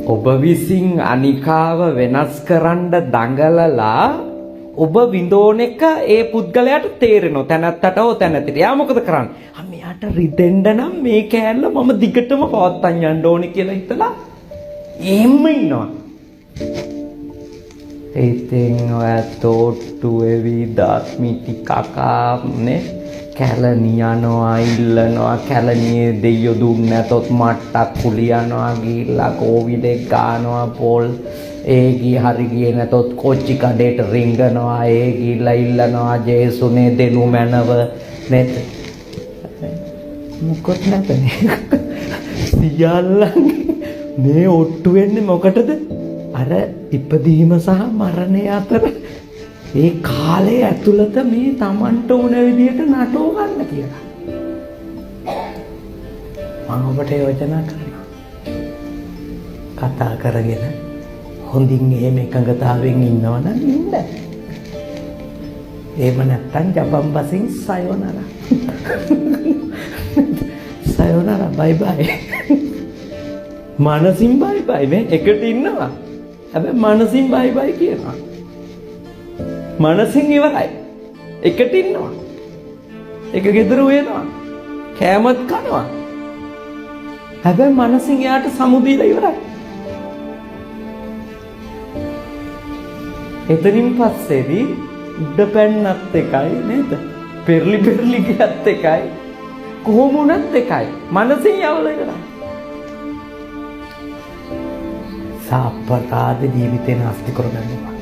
ඔබ විසින් අනිකාව වෙනස් කරන්න දඟලලා ඔබ විඳෝන එක ඒ පුද්ගලයාට තේරෙනවා. තැනත්තට හෝ තැනැතිට. එයා මොකද කරන්නේ? මෙයාට රිදෙන්න නම් මේ කෑල්ල මම දිගටම පවත්තන් යන්න ඕනේ කියලා හිතලා එහෙම ඉන්නවා. ඉතින් ඔය තෝට්ටු එවිදාත් මිටි කකානේ කැලණියනවා ඉල්ලනවා කැලණියේ දෙයියෝ දුන්නේ නැතොත් මට්ටක් කුලියනවා ගිහිල්ලා කෝවිඩෙක් ගන්නවා පොල් ඒ හරි ගියේ නැතොත් කොච්චි කඩේට රිංගනවා ඒ ගිහිල්ලා ඉල්ලනවා ජේසුනේ දෙනු මැනව නේද මොකොත් නැතනේ සියල්ලන්ගේ මේ ඔට්ටු වෙන්නේ මොකටද අර ඉපදීම සහ මරණය අතර ඒ කාලේ ඇතුළත මේ Tamanට ඕන විදියට නටව ගන්න කියලා. මම ඔබට යෝජනා කරනවා. කතා කරගෙන හොඳින් එහෙම එකඟතාවයෙන් ඉන්නවනම් ඉන්න. එහෙම නැත්තම් ජපන් බසින් සයෝනරා. සයෝනරා බයි බයි. මනසින් බයි බයි නේ එකට ඉන්නවා. හැබැයි මනසින් බයි බයි කියනවා. මනසින් ඉවරයි. එකට ඉන්නවා. එක ගෙදර වෙනවා. කෑමත් කනවා. හැබැයි මනසින් යාට සමුදීලා ඉවරයි. එතනින් පස්සේදී උඩ පැන්නත් එකයි නේද? පෙරලි පෙරලි ගියත් එකයි. කොහොම වුණත් එකයි. මනසින් යවලා ඉවරයි. සාප්පකාද ජීවිතේ නාස්ති කරගන්නවා.